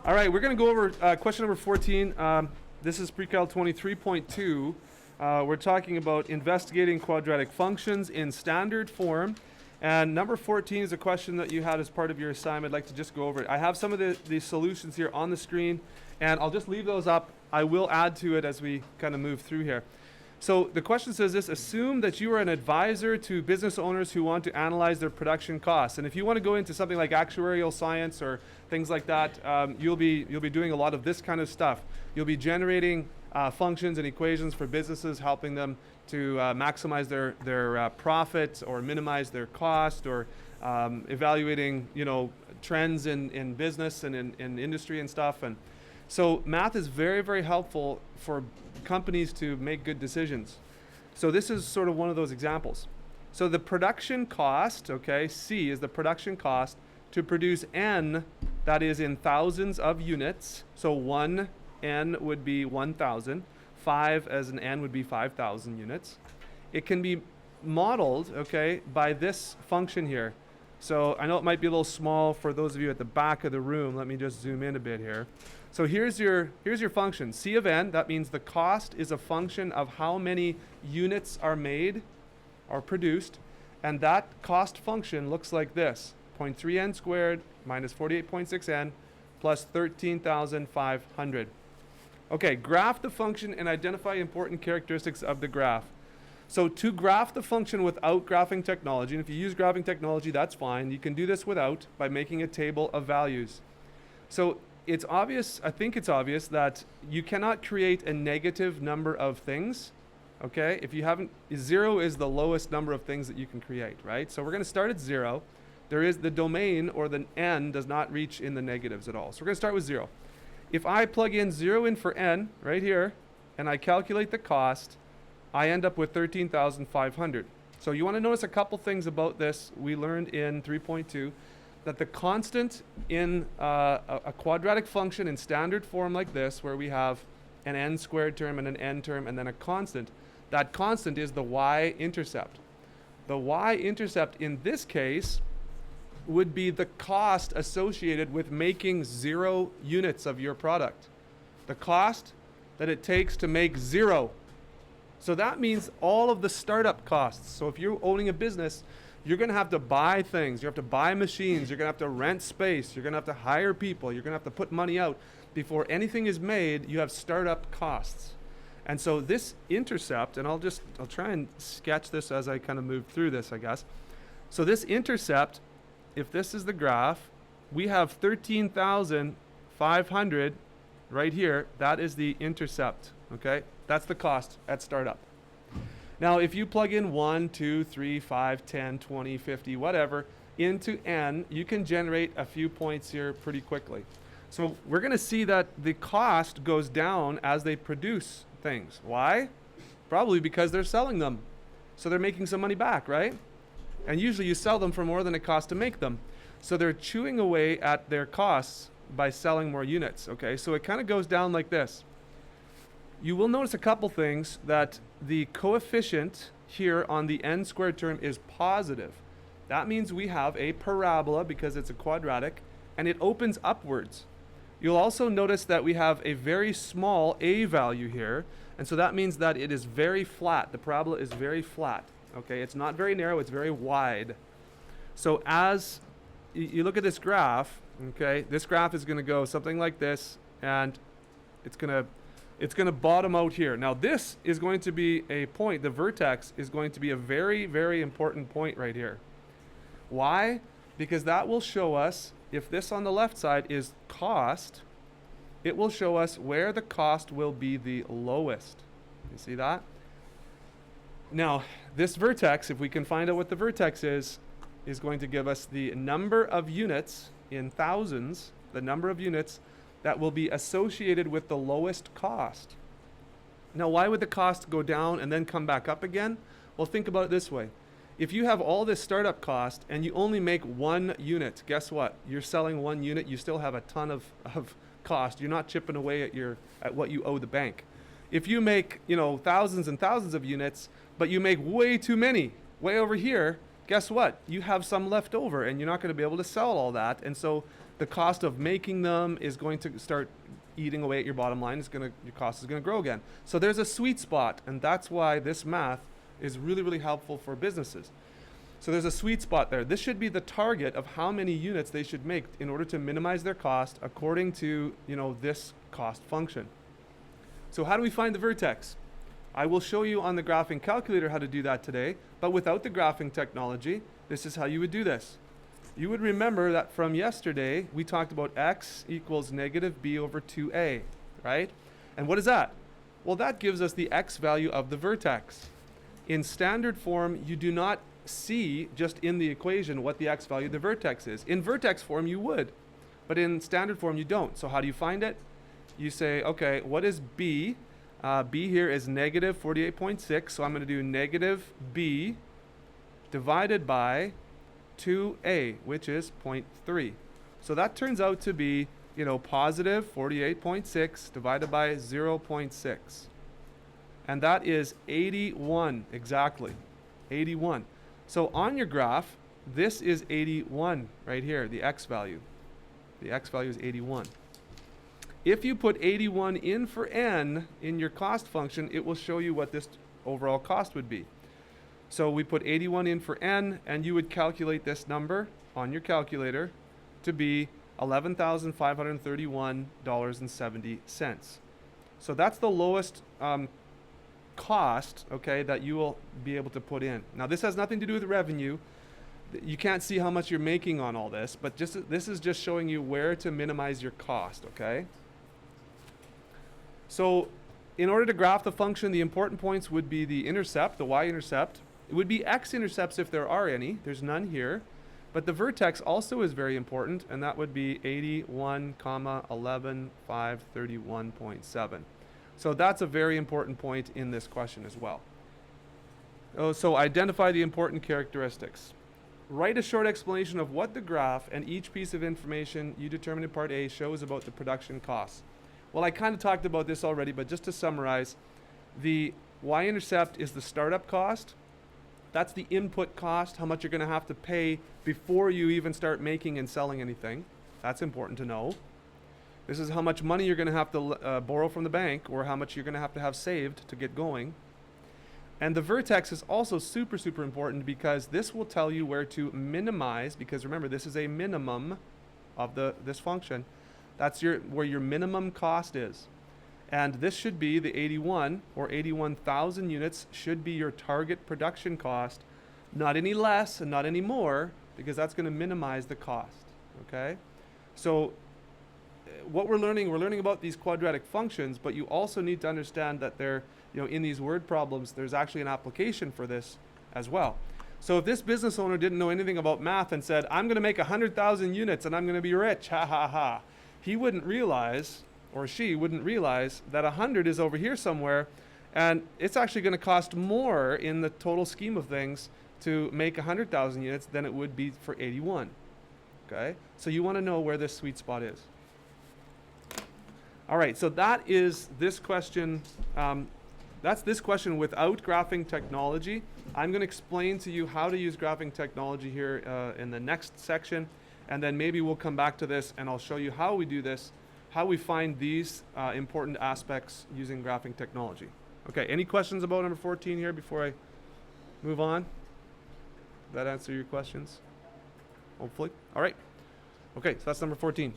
All right, we're going to go over question number 14. This is pre-cal 23.2. We're talking about investigating quadratic functions in standard form. And number 14 is a question that you had as part of your assignment. I'd like to just go over it. I have some of the solutions here on the screen, and I'll just leave those up. I will add to it as we kind of move through here. So the question says this: assume that you are an advisor to business owners who want to analyze their production costs. And if you want to go into something like actuarial science or things like that, you'll be doing a lot of this kind of stuff. You'll be generating functions and equations for businesses, helping them to maximize their profit or minimize their cost, or evaluating trends in business and in industry and stuff. And so math is very, very helpful for companies to make good decisions. So this is sort of one of those examples. So the production cost, okay, C is the production cost to produce N, that is in thousands of units. So 1 N would be 1,000. 5 as an N would be 5,000 units. It can be modeled, okay, by this function here. So I know it might be a little small for those of you at the back of the room. Let me just zoom in a bit here. So here's your function. C of N, that means the cost is a function of how many units are made or produced. And that cost function looks like this: 0.3N squared minus 48.6N plus 13,500. Okay, graph the function and identify important characteristics of the graph. So to graph the function without graphing technology, and if you use graphing technology, that's fine. You can do this without by making a table of values. So it's obvious, I think it's obvious, that you cannot create a negative number of things. Okay, if you haven't, 0 is the lowest number of things that you can create, right? So we're going to start at 0. There is the domain, or the N does not reach in the negatives at all. So we're going to start with 0. If I plug in 0 in for N right here, and I calculate the cost, I end up with 13,500. So you want to notice a couple things about this. We learned in 3.2 that the constant in a quadratic function in standard form like this, where we have an n squared term and an n term and then a constant, that constant is the y-intercept. The y-intercept in this case would be the cost associated with making 0 units of your product. The cost that it takes to make 0. So that means all of the startup costs. So if you're owning a business, you're going to have to buy things. You have to buy machines. You're going to have to rent space. You're going to have to hire people. You're going to have to put money out. Before anything is made, you have startup costs. And so this intercept, and I'll try and sketch this as I kind of move through this, I guess. So this intercept, if this is the graph, we have 13,500 right here. That is the intercept, okay? That's the cost at startup. Now, if you plug in 1, 2, 3, 5, 10, 20, 50, whatever, into N, you can generate a few points here pretty quickly. So we're going to see that the cost goes down as they produce things. Why? Probably because they're selling them. So they're making some money back, right? And usually you sell them for more than it costs to make them. So they're chewing away at their costs by selling more units, okay? So it kind of goes down like this. You will notice a couple things, that the coefficient here on the n squared term is positive. That means we have a parabola because it's a quadratic, and it opens upwards. You'll also notice that we have a very small a value here, and so that means that it is very flat. The parabola is very flat. Okay, it's not very narrow, it's very wide. So as you look at this graph, okay, this graph is going to go something like this, and it's going to bottom out here. Now this is going to be a point, the vertex is going to be a very, very important point right here. Why? Because that will show us, if this on the left side is cost, it will show us where the cost will be the lowest. You see that? Now, this vertex, if we can find out what the vertex is going to give us the number of units in thousands, the number of units that will be associated with the lowest cost. Now, why would the cost go down and then come back up again? Well, think about it this way. If you have all this startup cost and you only make 1 unit, guess what? You're selling 1 unit, you still have a ton of cost. You're not chipping away at what you owe the bank. If you make, thousands and thousands of units, but you make way too many, way over here, guess what? You have some left over and you're not going to be able to sell all that. And so the cost of making them is going to start eating away at your bottom line. Your cost is going to grow again. So there's a sweet spot, and that's why this math is really, really helpful for businesses. So there's a sweet spot there. This should be the target of how many units they should make in order to minimize their cost according to, this cost function. So how do we find the vertex? I will show you on the graphing calculator how to do that today, but without the graphing technology, this is how you would do this. You would remember that from yesterday, we talked about x equals negative b over 2a, right? And what is that? Well, that gives us the x value of the vertex. In standard form, you do not see just in the equation what the x value of the vertex is. In vertex form, you would, but in standard form, you don't. So how do you find it? You say, okay, what is b? B here is negative 48.6, so I'm going to do negative b divided by 2a, which is 0.3. So that turns out to be, positive 48.6 divided by 0.6. And that is 81 exactly, 81. So on your graph, this is 81 right here, the x value. The x value is 81. If you put 81 in for n in your cost function, it will show you what this overall cost would be. So we put 81 in for n, and you would calculate this number on your calculator to be $11,531.70. So that's the lowest cost, okay, that you will be able to put in. Now this has nothing to do with revenue. You can't see how much you're making on all this, but this is just showing you where to minimize your cost, okay? So in order to graph the function, the important points would be the intercept, the y-intercept. It would be x-intercepts if there are any. There's none here. But the vertex also is very important, and that would be 81, 11, 531.7. So that's a very important point in this question as well. So identify the important characteristics. Write a short explanation of what the graph and each piece of information you determined in part A shows about the production costs. Well, I kind of talked about this already, but just to summarize, the y-intercept is the startup cost. That's the input cost, how much you're going to have to pay before you even start making and selling anything. That's important to know. This is how much money you're going to have to borrow from the bank, or how much you're going to have saved to get going. And the vertex is also super, super important because this will tell you where to minimize, because remember, this is a minimum of this function. That's where your minimum cost is. And this should be the 81 or 81,000 units should be your target production cost, not any less and not any more, because that's going to minimize the cost, okay? So what we're learning about these quadratic functions, but you also need to understand that they're, in these word problems, there's actually an application for this as well. So if this business owner didn't know anything about math and said, I'm going to make 100,000 units and I'm going to be rich, ha ha ha, he wouldn't realize, or she wouldn't realize, that 100 is over here somewhere, and it's actually going to cost more in the total scheme of things to make 100,000 units than it would be for 81. Okay? So you want to know where this sweet spot is. All right, so that is this question. That's this question without graphing technology. I'm going to explain to you how to use graphing technology here in the next section, and then maybe we'll come back to this and I'll show you how we do this, how we find these important aspects using graphing technology. Okay, any questions about number 14 here before I move on? Did that answer your questions? Hopefully. All right. Okay, so that's number 14.